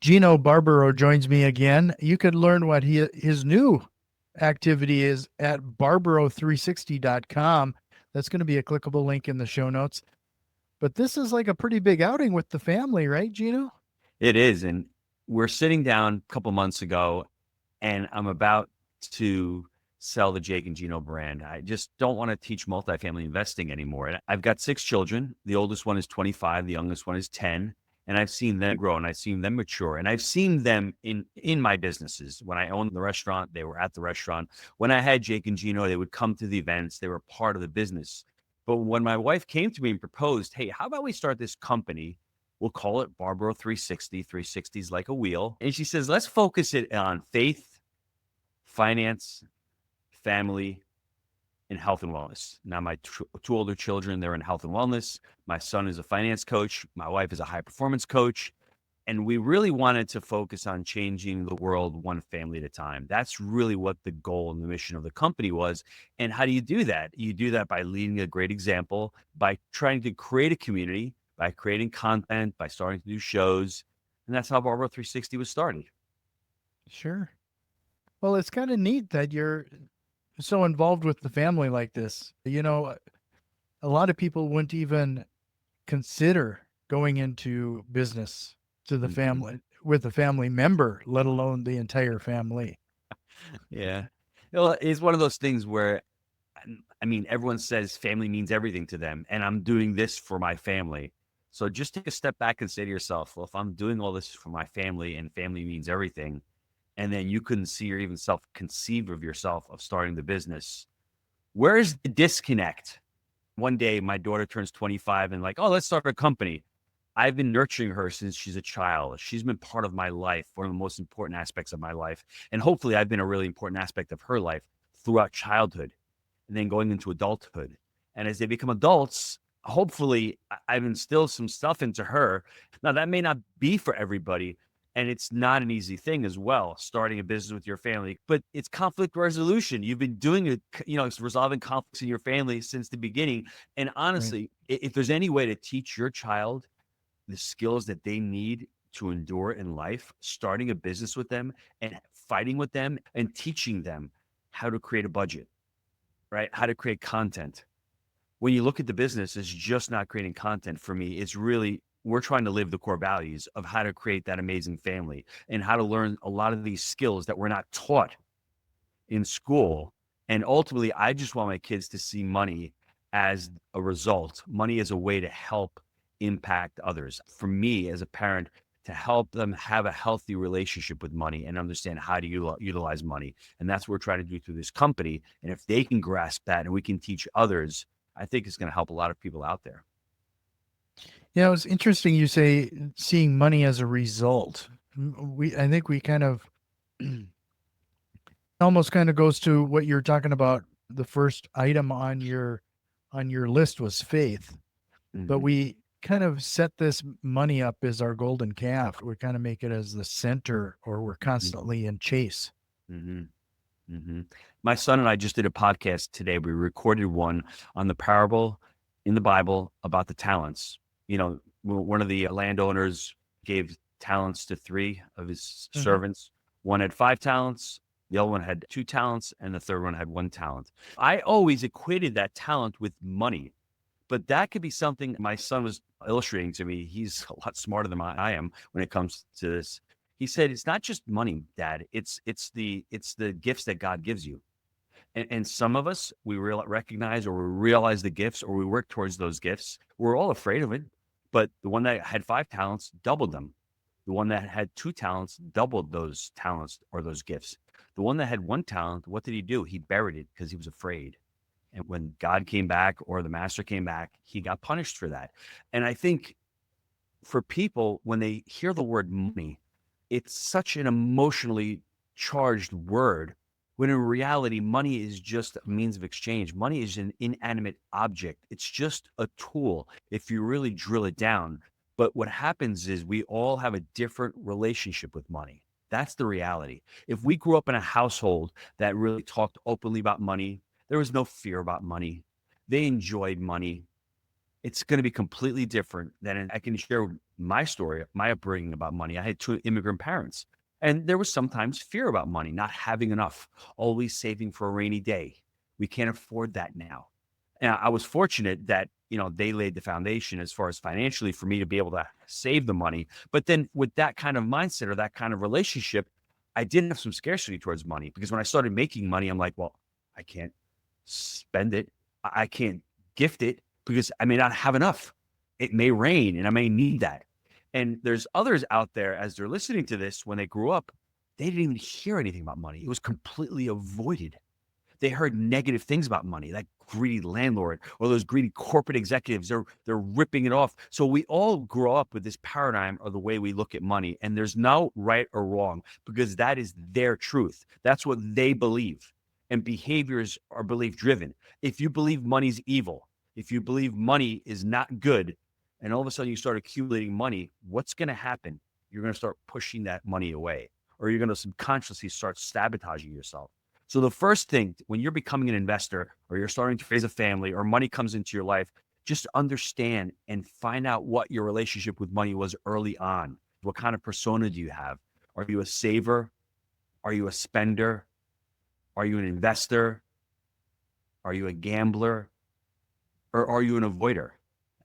Gino Barbaro joins me again. You could learn what his new activity is at barbaro360.com. That's going to be a clickable link in the show notes. But this is like a pretty big outing with the family, right, Gino? It is. And we're sitting down a couple months ago, and I'm about to sell the Jake and Gino brand. I just don't want to teach multifamily investing anymore. And I've got six children. The oldest one is 25, the youngest one is 10. And I've seen them grow and I've seen them mature. And I've seen them in my businesses. When I owned the restaurant, they were at the restaurant. When I had Jake and Gino, they would come to the events. They were part of the business. But when my wife came to me and proposed, hey, how about we start this company? We'll call it Barbaro 360. 360 is like a wheel. And she says, let's focus it on faith, finance, family, and health and wellness. Now, my two older children, they're in health and wellness. My son is a finance coach. My wife is a high performance coach. And we really wanted to focus on changing the world one family at a time. That's really what the goal and the mission of the company was. And how do you do that? You do that by leading a great example, by trying to create a community, by creating content, by starting to do shows. And that's how Barbaro 360 was started. Sure. Well, it's kind of neat that you're so involved with the family like this. A lot of people wouldn't even consider going into business to the Mm-hmm. family with a family member, let alone the entire family. Yeah. Well, it's one of those things where, I mean, everyone says family means everything to them, and I'm doing this for my family. So just take a step back and say to yourself, well, if I'm doing all this for my family and family means everything, and then you couldn't see or even self conceive of yourself of starting the business, where is the disconnect? One day, my daughter turns 25 and, like, oh, let's start a company. I've been nurturing her since she's a child. She's been part of my life, one of the most important aspects of my life. And hopefully, I've been a really important aspect of her life throughout childhood and then going into adulthood. And as they become adults, hopefully, I've instilled some stuff into her. Now, that may not be for everybody. And it's not an easy thing as well, starting a business with your family, but it's conflict resolution. You've been doing it, it's resolving conflicts in your family since the beginning. And Right. honestly, if there's any way to teach your child the skills that they need to endure in life, starting a business with them and fighting with them and teaching them how to create a budget, right? How to create content. When you look at the business, it's just not creating content for me. It's really, we're trying to live the core values of how to create that amazing family and how to learn a lot of these skills that we're not taught in school. And ultimately, I just want my kids to see money as a result, money as a way to help impact others. For me, as a parent, to help them have a healthy relationship with money and understand how to utilize money. And that's what we're trying to do through this company. And if they can grasp that and we can teach others, I think it's going to help a lot of people out there. Yeah, it's interesting you say seeing money as a result. I think we kind of almost kind of goes to what you're talking about. The first item on your list was faith, but Mm-hmm. we kind of set this money up as our golden calf. We kind of make it as the center, or we're constantly in chase. Mm-hmm. Mm-hmm. My son and I just did a podcast today. We recorded one on the parable in the Bible about the talents. One of the landowners gave talents to three of his Hmm. servants. One had 5 talents, the other one had 2 talents, and the third one had 1 talent. I always equated that talent with money, but that could be something my son was illustrating to me. He's a lot smarter than I am when it comes to this. He said, "It's not just money, Dad. It's the gifts that God gives you." And some of us, we recognize or we realize the gifts or we work towards those gifts. We're all afraid of it. But the one that had 5 talents doubled them. The one that had 2 talents doubled those talents or those gifts. The one that had 1 talent, what did he do? He buried it because he was afraid. And when God came back or the master came back, he got punished for that. And I think for people, when they hear the word money, it's such an emotionally charged word. When in reality, money is just a means of exchange. Money is an inanimate object. It's just a tool if you really drill it down. But what happens is we all have a different relationship with money. That's the reality. If we grew up in a household that really talked openly about money, there was no fear about money. They enjoyed money. It's going to be completely different than I can share my story, my upbringing about money. I had two immigrant parents, and there was sometimes fear about money, not having enough, always saving for a rainy day. We can't afford that now. And I was fortunate that, they laid the foundation as far as financially for me to be able to save the money. But then with that kind of mindset or that kind of relationship, I did have some scarcity towards money, because when I started making money, I'm like, well, I can't spend it. I can't gift it because I may not have enough. It may rain and I may need that. And there's others out there, as they're listening to this, when they grew up, they didn't even hear anything about money. It was completely avoided. They heard negative things about money, that greedy landlord or those greedy corporate executives. They're ripping it off. So we all grow up with this paradigm of the way we look at money, and there's no right or wrong, because that is their truth. That's what they believe. And behaviors are belief driven. If you believe money's evil, if you believe money is not good, and all of a sudden you start accumulating money, what's going to happen? You're going to start pushing that money away, or you're going to subconsciously start sabotaging yourself. So the first thing, when you're becoming an investor or you're starting to raise a family or money comes into your life, just understand and find out what your relationship with money was early on. What kind of persona do you have? Are you a saver? Are you a spender? Are you an investor? Are you a gambler? Or are you an avoider?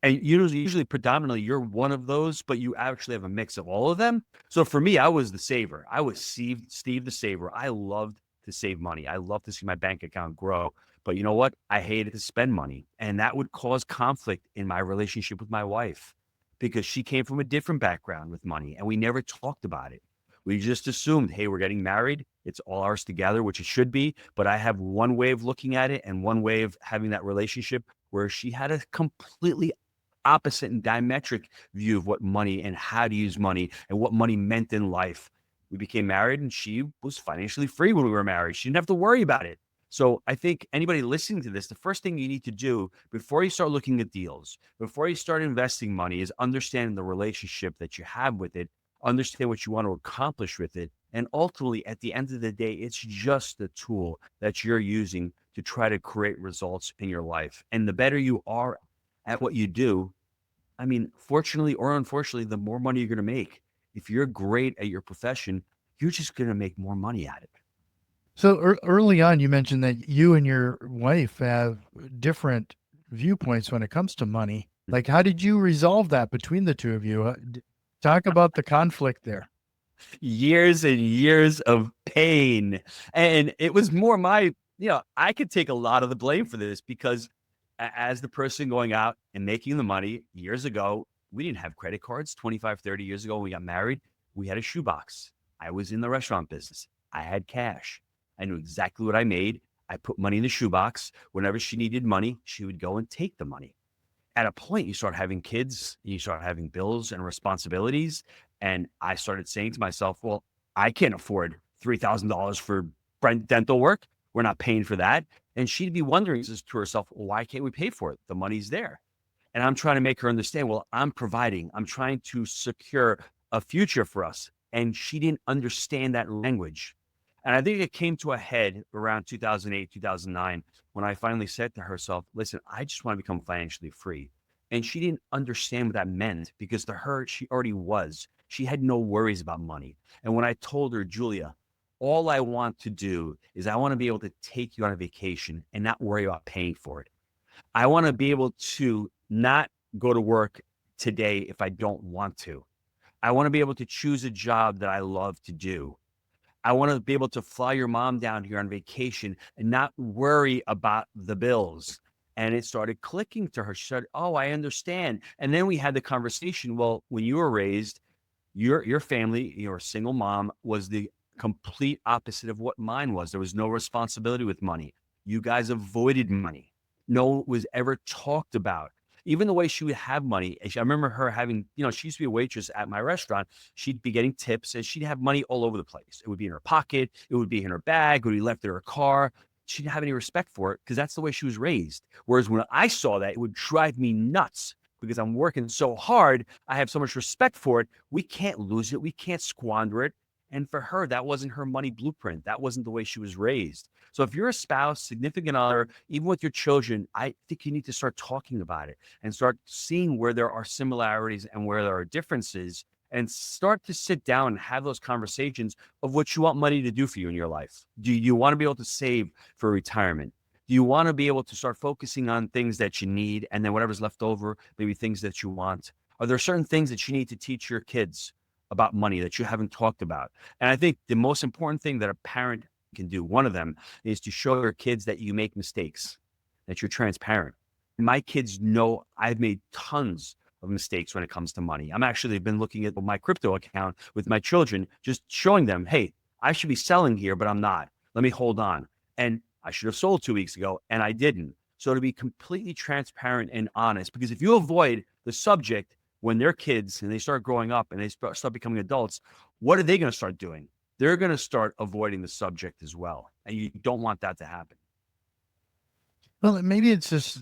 And usually predominantly you're one of those, but you actually have a mix of all of them. So for me, I was the saver. I was Steve the saver. I loved to save money. I love to see my bank account grow. But you know what? I hated to spend money. And that would cause conflict in my relationship with my wife, because she came from a different background with money and we never talked about it. We just assumed, hey, we're getting married. It's all ours together, which it should be. But I have one way of looking at it and one way of having that relationship, where she had a completely opposite and diametric view of what money and how to use money and what money meant in life. We became married and she was financially free when we were married. She didn't have to worry about it. So I think anybody listening to this, the first thing you need to do before you start looking at deals, before you start investing money, is understand the relationship that you have with it, understand what you want to accomplish with it. And ultimately, at the end of the day, it's just a tool that you're using to try to create results in your life. And the better you are at what you do, I mean, fortunately or unfortunately, the more money you're going to make. If you're great at your profession, you're just going to make more money at it. So early on, you mentioned that you and your wife have different viewpoints when it comes to money. Like, how did you resolve that between the two of you? Talk about the conflict there. Years and years of pain. And it was more I could take a lot of the blame for this, because as the person going out and making the money years ago, we didn't have credit cards. 25, 30 years ago when we got married, we had a shoebox. I was in the restaurant business. I had cash. I knew exactly what I made. I put money in the shoebox. Whenever she needed money, she would go and take the money. At a point, you start having kids, you start having bills and responsibilities. And I started saying to myself, well, I can't afford $3,000 for dental work. We're not paying for that. And she'd be wondering to herself, well, why can't we pay for it? The money's there. And I'm trying to make her understand, well, I'm providing, I'm trying to secure a future for us. And she didn't understand that language. And I think it came to a head around 2008, 2009, when I finally said to herself, listen, I just want to become financially free. And she didn't understand what that meant, because to her, she already was. She had no worries about money. And when I told her, Julia, all I want to do is I want to be able to take you on a vacation and not worry about paying for it. I want to be able to not go to work today if I don't want to. I want to be able to choose a job that I love to do. I want to be able to fly your mom down here on vacation and not worry about the bills. And it started clicking to her. She said, oh, I understand. And then we had the conversation. Well, when you were raised, your family, your single mom, was the complete opposite of what mine was. There was no responsibility with money. You guys avoided money. No, it was ever talked about. Even the way she would have money. I remember her having, she used to be a waitress at my restaurant. She'd be getting tips and she'd have money all over the place. It would be in her pocket. It would be in her bag. It would be left in her car. She didn't have any respect for it because that's the way she was raised. Whereas when I saw that, it would drive me nuts, because I'm working so hard. I have so much respect for it. We can't lose it. We can't squander it. And for her, that wasn't her money blueprint. That wasn't the way she was raised. So if you're a spouse, significant other, even with your children, I think you need to start talking about it and start seeing where there are similarities and where there are differences, and start to sit down and have those conversations of what you want money to do for you in your life. Do you want to be able to save for retirement? Do you want to be able to start focusing on things that you need, and then whatever's left over, maybe things that you want? Are there certain things that you need to teach your kids about money that you haven't talked about? And I think the most important thing that a parent can do, one of them, is to show your kids that you make mistakes, that you're transparent. My kids know I've made tons of mistakes when it comes to money. I'm actually been looking at my crypto account with my children, just showing them, hey, I should be selling here, but I'm not. Let me hold on. And I should have sold 2 weeks ago, and I didn't. So to be completely transparent and honest, because if you avoid the subject when they're kids and they start growing up and they start becoming adults, what are they going to start doing? They're going to start avoiding the subject as well. And you don't want that to happen. Well, maybe it's just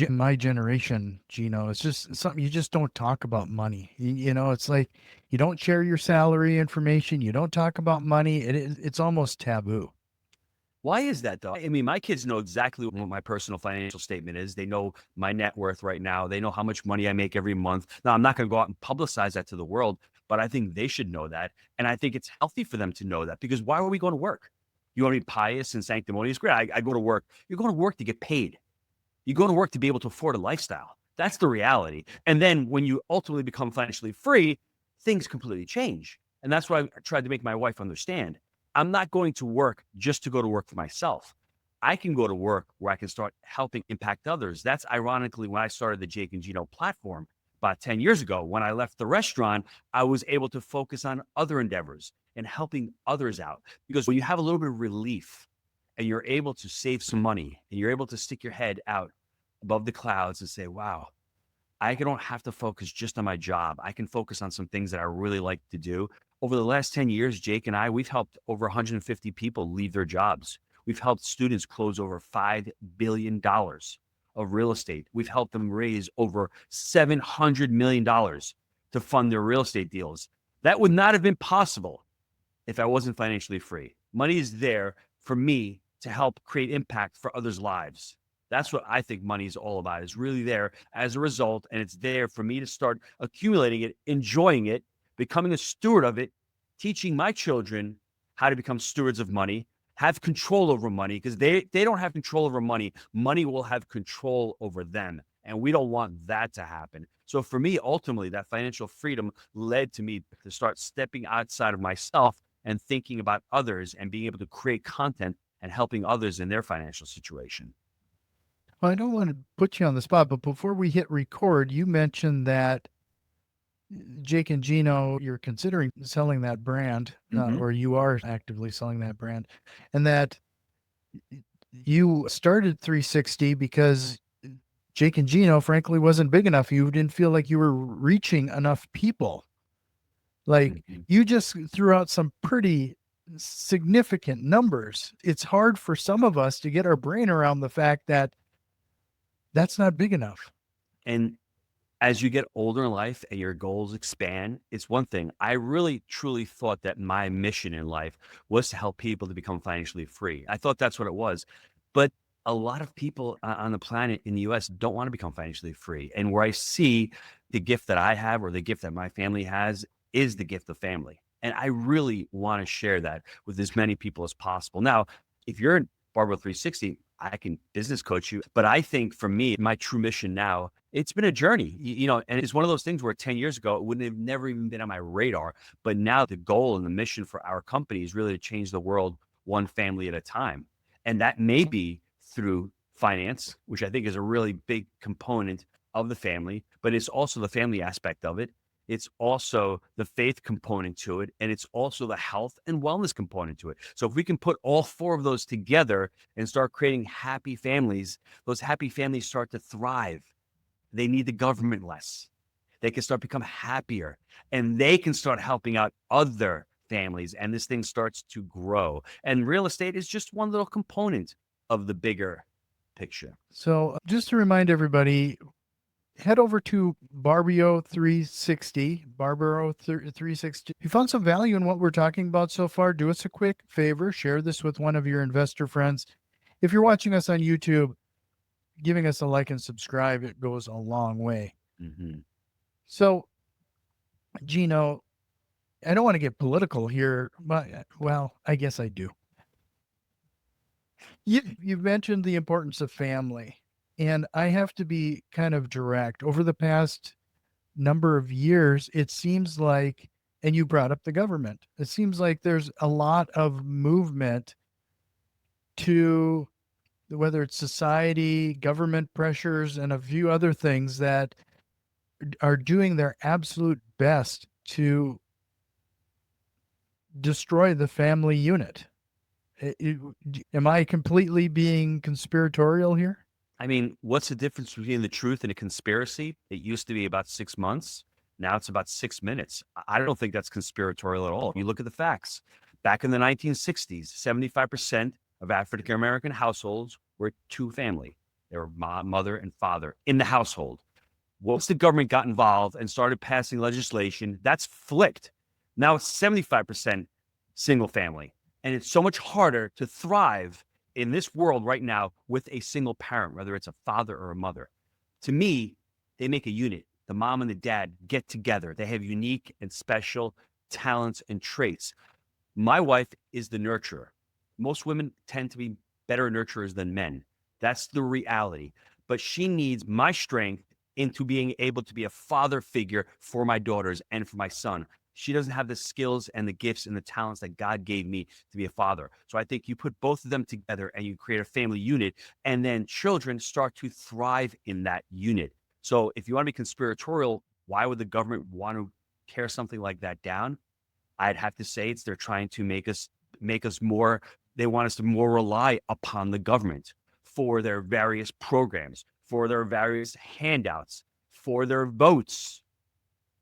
my generation, Gino. It's just something you just don't talk about money. You know, it's like you don't share your salary information. You don't talk about money. It's almost taboo. Why is that though? I mean, my kids know exactly what my personal financial statement is. They know my net worth right now. They know how much money I make every month. Now, I'm not going to go out and publicize that to the world, but I think they should know that. And I think it's healthy for them to know that, because why are we going to work? You want to be pious and sanctimonious? Great. I go to work. You're going to work to get paid. You go to work to be able to afford a lifestyle. That's the reality. And then when you ultimately become financially free, things completely change. And that's what I tried to make my wife understand. I'm not going to work just to go to work for myself. I can go to work where I can start helping impact others. That's ironically when I started the Jake and Gino platform about 10 years ago. When I left the restaurant, I was able to focus on other endeavors and helping others out. Because when you have a little bit of relief and you're able to save some money and you're able to stick your head out above the clouds and say, wow, I don't have to focus just on my job. I can focus on some things that I really like to do. Over the last 10 years, Jake and I, we've helped over 150 people leave their jobs. We've helped students close over $5 billion of real estate. We've helped them raise over $700 million to fund their real estate deals. That would not have been possible if I wasn't financially free. Money is there for me to help create impact for others' lives. That's what I think money is all about. It's really there as a result, and it's there for me to start accumulating it, enjoying it, becoming a steward of it, teaching my children how to become stewards of money, have control over money, because they don't have control over money. Money will have control over them, and we don't want that to happen. So for me, ultimately, that financial freedom led to me to start stepping outside of myself and thinking about others and being able to create content and helping others in their financial situation. Well, I don't want to put you on the spot, but before we hit record, you mentioned that Jake and Gino, you're considering selling that brand, or you are actively selling that brand, and that you started 360 because Jake and Gino, frankly, wasn't big enough. You didn't feel like you were reaching enough people. Like you just threw out some pretty significant numbers. It's hard for some of us to get our brain around the fact that that's not big enough. And as you get older in life and your goals expand, it's one thing. I really truly thought that my mission in life was to help people to become financially free. I thought that's what it was. But a lot of people on the planet in the US don't want to become financially free. And where I see the gift that I have, or the gift that my family has, is the gift of family. And I really want to share that with as many people as possible. Now, if you're in Barbaro 360, I can business coach you. But I think for me, my true mission now, it's been a journey, and it's one of those things where 10 years ago, it wouldn't have never even been on my radar. But now the goal and the mission for our company is really to change the world one family at a time. And that may be through finance, which I think is a really big component of the family, but it's also the family aspect of it. It's also the faith component to it. And it's also the health and wellness component to it. So if we can put all four of those together and start creating happy families, those happy families start to thrive. They need the government less. They can start become happier, and they can start helping out other families. And this thing starts to grow. And real estate is just one little component of the bigger picture. So just to remind everybody, head over to Barbaro 360. If you found some value in what we're talking about so far, do us a quick favor, share this with one of your investor friends. If you're watching us on YouTube, giving us a like and subscribe, it goes a long way. Mm-hmm. So, Gino, I don't want to get political here, but well, I guess I do. You mentioned the importance of family, and I have to be kind of direct. Over the past number of years, it seems like, and you brought up the government, it seems like there's a lot of movement to whether it's society, government pressures, and a few other things that are doing their absolute best to destroy the family unit. Am I completely being conspiratorial here? I mean, what's the difference between the truth and a conspiracy? It used to be about 6 months. Now it's about 6 minutes. I don't think that's conspiratorial at all. You look at the facts. Back in the 1960s, 75% of African American households were two family. They were mother and father in the household. Once the government got involved and started passing legislation, that's flipped. Now it's 75% single family. And it's so much harder to thrive in this world right now with a single parent, whether it's a father or a mother. To me, they make a unit. The mom and the dad get together. They have unique and special talents and traits. My wife is the nurturer. Most women tend to be better nurturers than men. That's the reality. But she needs my strength into being able to be a father figure for my daughters and for my son. She doesn't have the skills and the gifts and the talents that God gave me to be a father. So I think you put both of them together and you create a family unit, and then children start to thrive in that unit. So if you want to be conspiratorial, why would the government want to tear something like that down? I'd have to say they're trying to make us more. They want us to more rely upon the government for their various programs, for their various handouts, for their votes.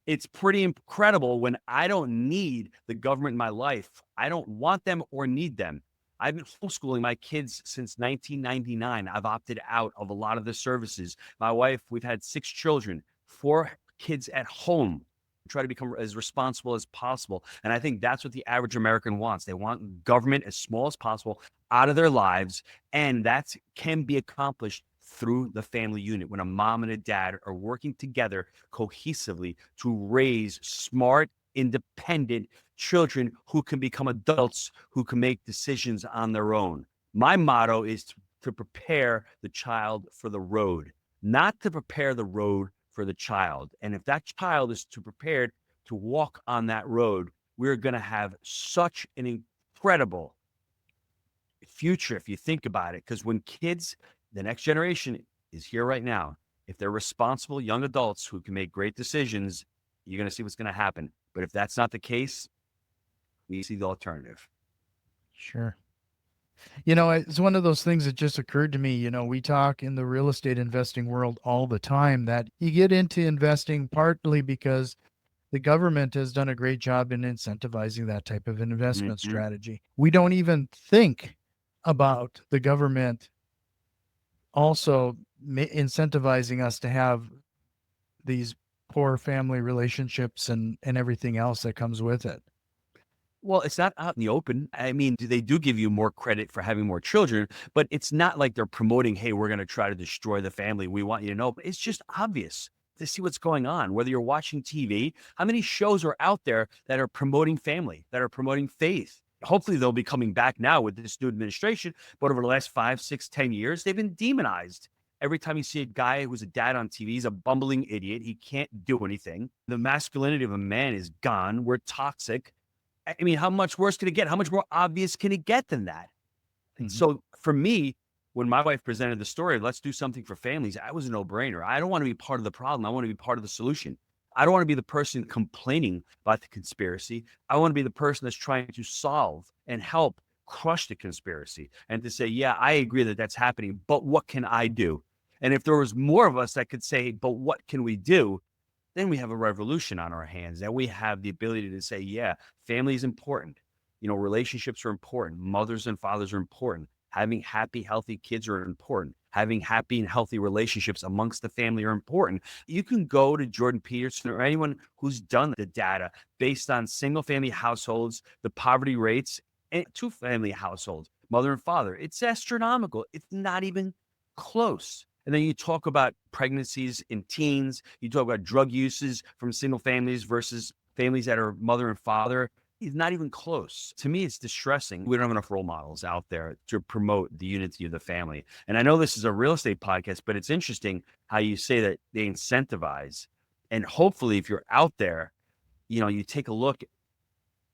It's pretty incredible when I don't need the government in my life. I don't want them or need them. I've been homeschooling my kids since 1999. I've opted out of a lot of the services. My wife, we've had 6 children, 4 kids at home. Try to become as responsible as possible. And I think that's what the average American wants. They want government as small as possible out of their lives. And that can be accomplished through the family unit when a mom and a dad are working together cohesively to raise smart, independent children who can become adults who can make decisions on their own. My motto is to prepare the child for the road, not to prepare the road for the child. And if that child is too prepared to walk on that road, we're going to have such an incredible future if you think about it. Because when kids, the next generation is here right now, if they're responsible young adults who can make great decisions, you're going to see what's going to happen. But if that's not the case, we see the alternative. Sure. It's one of those things that just occurred to me. We talk in the real estate investing world all the time that you get into investing partly because the government has done a great job in incentivizing that type of investment Mm-hmm. strategy. We don't even think about the government also incentivizing us to have these poor family relationships and everything else that comes with it. Well, it's not out in the open. I mean, they do give you more credit for having more children, but it's not like they're promoting, hey, we're going to try to destroy the family. We want you to know. It's just obvious to see what's going on. Whether you're watching TV, how many shows are out there that are promoting family, that are promoting faith? Hopefully, they'll be coming back now with this new administration. But over the last 5, 6, 10 years, they've been demonized. Every time you see a guy who's a dad on TV, he's a bumbling idiot. He can't do anything. The masculinity of a man is gone. We're toxic. I mean, how much worse can it get? How much more obvious can it get than that? Mhm. So for me, when my wife presented the story, let's do something for families, I was a no-brainer. I don't want to be part of the problem. I want to be part of the solution. I don't want to be the person complaining about the conspiracy. I want to be the person that's trying to solve and help crush the conspiracy and to say, yeah, I agree that that's happening, but what can I do? And if there was more of us that could say, but what can we do? Then we have a revolution on our hands. Then we have the ability to say, yeah, family is important. Relationships are important. Mothers and fathers are important. Having happy, healthy kids are important. having happy and healthy relationships amongst the family are important. You can go to Jordan Peterson or anyone who's done the data based on single family households, the poverty rates, and two family households, mother and father. It's astronomical. It's not even close. And then you talk about pregnancies in teens, you talk about drug uses from single families versus families that are mother and father. It's not even close. To me, it's distressing. We don't have enough role models out there to promote the unity of the family. And I know this is a real estate podcast, but it's interesting how you say that they incentivize. And hopefully, if you're out there, you take a look.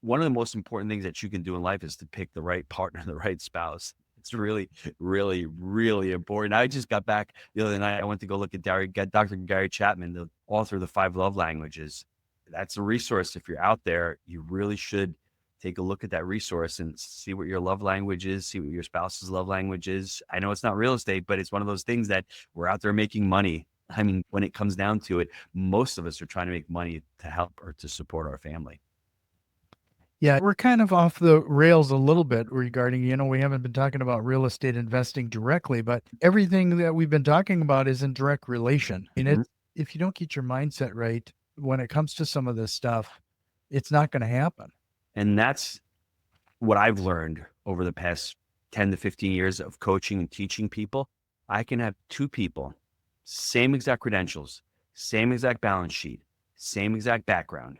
One of the most important things that you can do in life is to pick the right partner, the right spouse. It's really, really, really important. I just got back the other night. I went to go look at Dr. Gary Chapman, the author of the 5 Love Languages. That's a resource. If you're out there, you really should take a look at that resource and see what your love language is, see what your spouse's love language is. I know it's not real estate, but it's one of those things that we're out there making money. I mean, when it comes down to it, most of us are trying to make money to help or to support our family. Yeah, we're kind of off the rails a little bit regarding, we haven't been talking about real estate investing directly, but everything that we've been talking about is in direct relation. Mhm. If you don't get your mindset right when it comes to some of this stuff, it's not going to happen. And that's what I've learned over the past 10 to 15 years of coaching and teaching people. I can have two people, same exact credentials, same exact balance sheet, same exact background.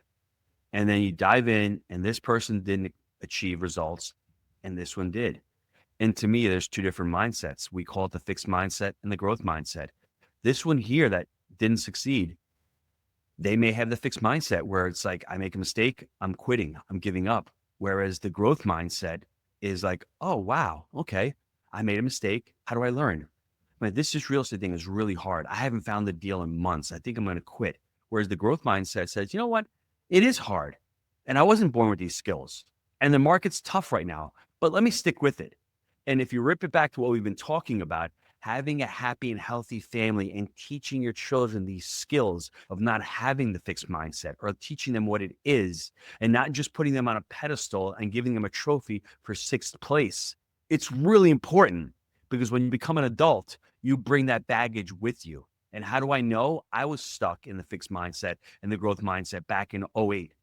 And then you dive in and this person didn't achieve results and this one did. And to me, there's two different mindsets. We call it the fixed mindset and the growth mindset. This one here that didn't succeed, they may have the fixed mindset where it's like, I make a mistake, I'm quitting, I'm giving up. Whereas the growth mindset is like, oh, wow, okay, I made a mistake. How do I learn? Man, this real estate thing is really hard. I haven't found the deal in months. I think I'm going to quit. Whereas the growth mindset says, you know what? It is hard. And I wasn't born with these skills. And the market's tough right now, but let me stick with it. And if you rip it back to what we've been talking about, having a happy and healthy family and teaching your children these skills of not having the fixed mindset or teaching them what it is and not just putting them on a pedestal and giving them a trophy for 6th place. It's really important because when you become an adult, you bring that baggage with you. And how do I know? I was stuck in the fixed mindset and the growth mindset back in 08.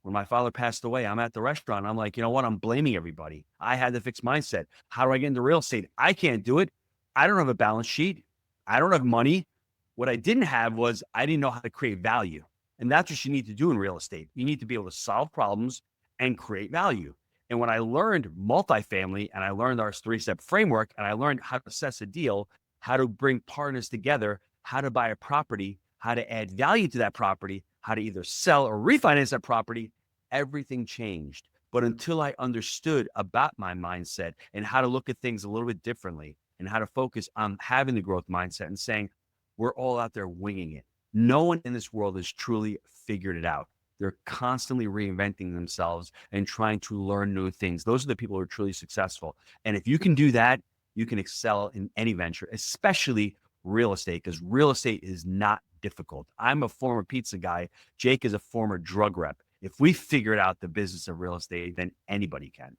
When my father passed away, I'm at the restaurant. I'm like, you know what? I'm blaming everybody. I had the fixed mindset. How do I get into real estate? I can't do it. I don't have a balance sheet. I don't have money. What I didn't have was I didn't know how to create value. And that's what you need to do in real estate. You need to be able to solve problems and create value. And when I learned multifamily and I learned our 3-step framework and I learned how to assess a deal, how to bring partners together, how to buy a property, how to add value to that property, how to either sell or refinance that property, everything changed. But until I understood about my mindset and how to look at things a little bit differently and how to focus on having the growth mindset and saying, we're all out there winging it. No one in this world has truly figured it out. They're constantly reinventing themselves and trying to learn new things. Those are the people who are truly successful. And if you can do that, you can excel in any venture, especially real estate, because real estate is not difficult. I'm a former pizza guy. Jake is a former drug rep. If we figured out the business of real estate, then anybody can.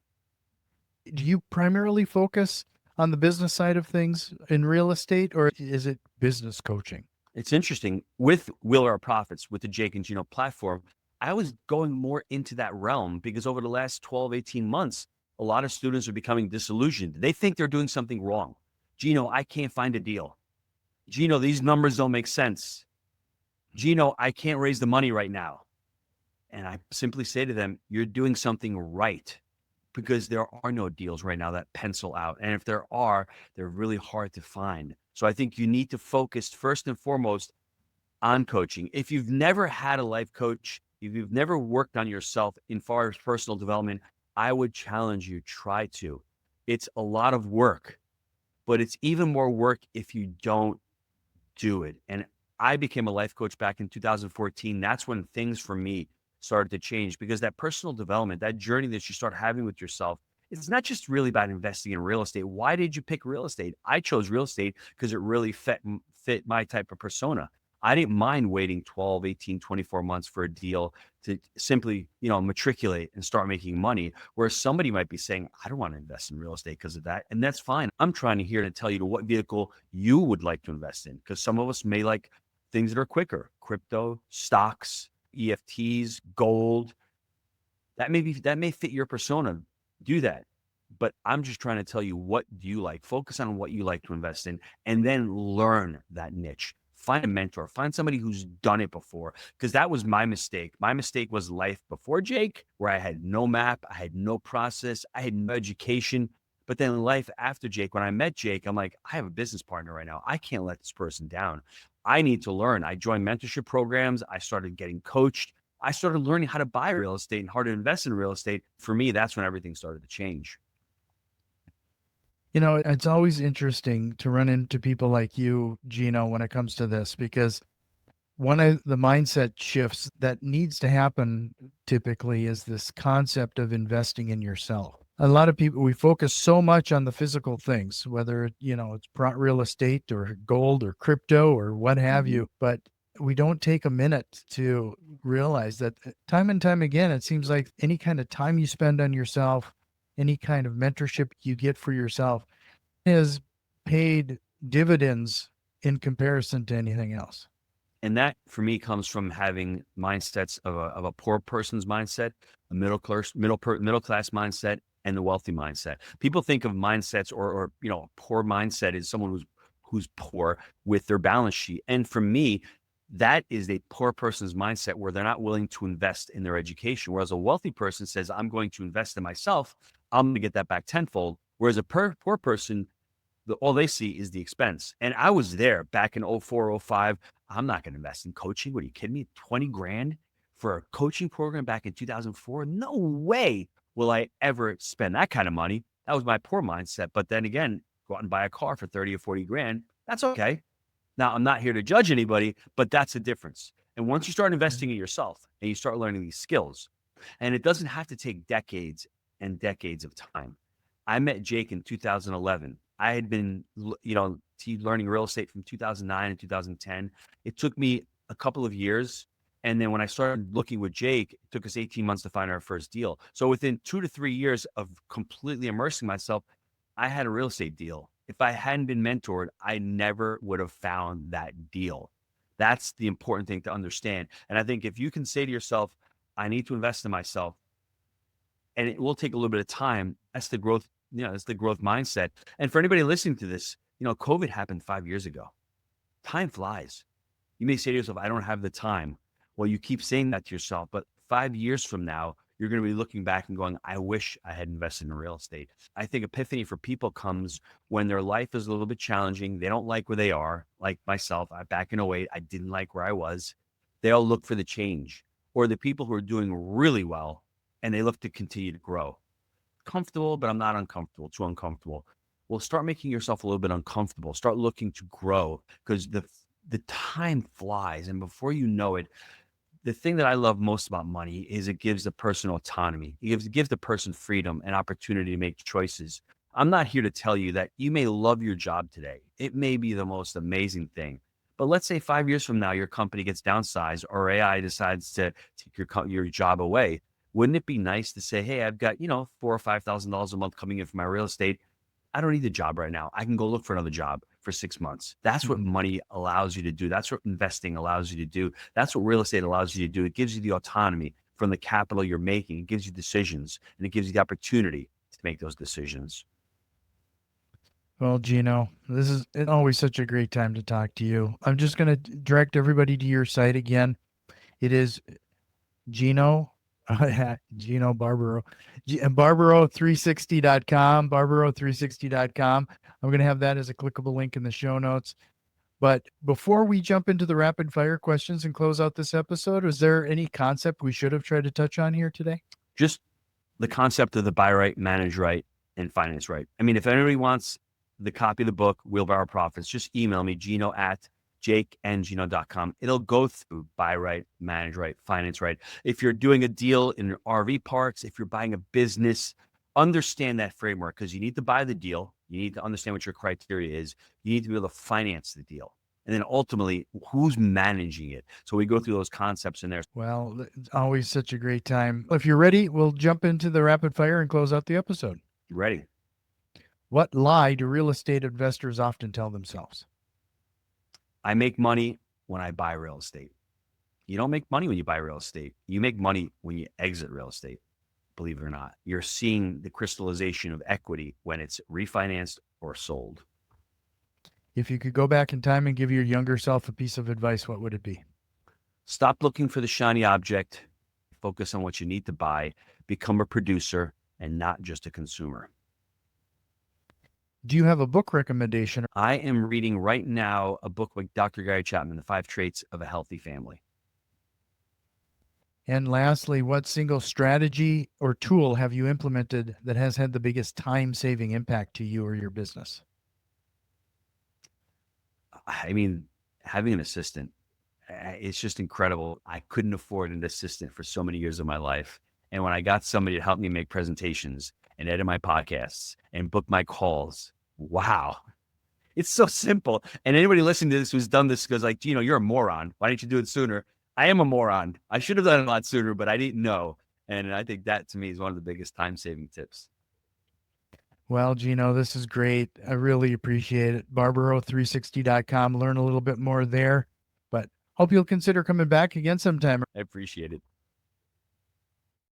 Do you primarily focus on the business side of things in real estate, or is it business coaching? It's interesting with Will Our Profits, with the Jake and Gino platform, I was going more into that realm because over the last 12, 18 months, a lot of students are becoming disillusioned. They think they're doing something wrong. Gino, I can't find a deal. Gino, these numbers don't make sense. Gino, I can't raise the money right now. And I simply say to them, you're doing something right because there are no deals right now that pencil out. And if there are, they're really hard to find. So I think you need to focus first and foremost on coaching. If you've never had a life coach, if you've never worked on yourself in far as personal development, I would challenge you, try to. It's a lot of work, but it's even more work if you don't do it. And I became a life coach back in 2014. That's when things for me started to change because that personal development, that journey that you start having with yourself, it's not just really about investing in real estate. Why did you pick real estate? I chose real estate because it really fit my type of persona. I didn't mind waiting 12, 18, 24 months for a deal to simply, matriculate and start making money. Whereas somebody might be saying, I don't want to invest in real estate because of that. And that's fine. I'm trying to here to tell you to what vehicle you would like to invest in, because some of us may like things that are quicker: crypto, stocks, EFTs, gold. That may fit your persona. Do that. But I'm just trying to tell you, what do you like? Focus on what you like to invest in, and then learn that niche. Find a mentor, find somebody who's done it before. Because that was my mistake. My mistake was life before Jake, where I had no map, I had no process, I had no education. But then life after Jake, when I met Jake, I'm like, I have a business partner right now. I can't let this person down. I need to learn. I joined mentorship programs. I started getting coached. I started learning how to buy real estate and how to invest in real estate. For me, that's when everything started to change. It's always interesting to run into people like you, Gino, when it comes to this, because one of the mindset shifts that needs to happen typically is this concept of investing in yourself. A lot of people, we focus so much on the physical things, whether, it's real estate or gold or crypto or what have you, but we don't take a minute to realize that time and time again, it seems like any kind of time you spend on yourself, any kind of mentorship you get for yourself has paid dividends in comparison to anything else. And that for me comes from having mindsets of a poor person's mindset, a middle class mindset, and the wealthy mindset. People think of mindsets, or a poor mindset is someone who's poor with their balance sheet. And for me, that is a poor person's mindset, where they're not willing to invest in their education. Whereas a wealthy person says, I'm going to invest in myself. I'm going to get that back tenfold. Whereas a poor person, all they see is the expense. And I was there back in 04, 05. I'm not going to invest in coaching. What are you kidding me? 20 grand for a coaching program back in 2004? No way will I ever spend that kind of money. That was my poor mindset. But then again, go out and buy a car for 30 or 40 grand. That's okay. Now, I'm not here to judge anybody, but that's the difference. And once you start investing in yourself and you start learning these skills, and it doesn't have to take decades and decades of time. I met Jake in 2011. I had been, learning real estate from 2009 and 2010. It took me a couple of years. And then when I started looking with Jake, it took us 18 months to find our first deal. So within 2 to 3 years of completely immersing myself, I had a real estate deal. If I hadn't been mentored, I never would have found that deal. That's the important thing to understand. And I think if you can say to yourself, I need to invest in myself, and it will take a little bit of time, that's the growth, that's the growth mindset. And for anybody listening to this, COVID happened 5 years ago. Time flies. You may say to yourself, I don't have the time. Well, you keep saying that to yourself, but 5 years from now, you're going to be looking back and going, I wish I had invested in real estate. I think epiphany for people comes when their life is a little bit challenging. They don't like where they are. Like myself, back in 08, I didn't like where I was. They all look for the change. Or the people who are doing really well, and they look to continue to grow. Comfortable, but I'm not uncomfortable, too uncomfortable. Well, start making yourself a little bit uncomfortable. Start looking to grow, because the time flies. And before you know it, the thing that I love most about money is it gives the person autonomy. It gives the person freedom and opportunity to make choices. I'm not here to tell you that you may love your job today. It may be the most amazing thing. But let's say 5 years from now, your company gets downsized, or AI decides to take your job away. Wouldn't it be nice to say, hey, I've got, $4,000 or $5,000 a month coming in from my real estate. I don't need a job right now. I can go look for another job for 6 months. That's what money allows you to do. That's what investing allows you to do. That's what real estate allows you to do. It gives you the autonomy from the capital you're making. It gives you decisions, and it gives you the opportunity to make those decisions. Well, Gino, this is always such a great time to talk to you. I'm just going to direct everybody to your site again. It is Gino, Gino Barbaro, Barbaro360.com, Barbaro360.com. I'm going to have that as a clickable link in the show notes. But before we jump into the rapid fire questions and close out this episode, is there any concept we should have tried to touch on here today? Just the concept of the buy right, manage right, and finance right. I mean, if anybody wants the copy of the book, Wheelbarrow Profits, just email me, Gino@jakeandgino.com. It'll go through buy right, manage right, finance right. If you're doing a deal in RV parks, if you're buying a business, understand that framework, because you need to buy the deal. You need to understand what your criteria is. You need to be able to finance the deal. And then ultimately, who's managing it? So we go through those concepts in there. Well, it's always such a great time. If you're ready, we'll jump into the rapid fire and close out the episode. Ready? What lie do real estate investors often tell themselves? I make money when I buy real estate. You don't make money when you buy real estate. You make money when you exit real estate. Believe it or not, you're seeing the crystallization of equity when it's refinanced or sold. If you could go back in time and give your younger self a piece of advice, what would it be? Stop looking for the shiny object. Focus on what you need to buy. Become a producer and not just a consumer. Do you have a book recommendation? I am reading right now a book by Dr. Gary Chapman, The 5 Traits of a Healthy Family. And lastly, what single strategy or tool have you implemented that has had the biggest time-saving impact to you or your business? I mean, having an assistant, it's just incredible. I couldn't afford an assistant for so many years of my life. And when I got somebody to help me make presentations and edit my podcasts and book my calls, wow, it's so simple. And anybody listening to this who's done this goes like, Gino, you're a moron. Why didn't you do it sooner? I am a moron. I should have done it a lot sooner, but I didn't know. And I think that to me is one of the biggest time-saving tips. Well, Gino, this is great. I really appreciate it. Barbaro360.com. Learn a little bit more there, but hope you'll consider coming back again sometime. I appreciate it.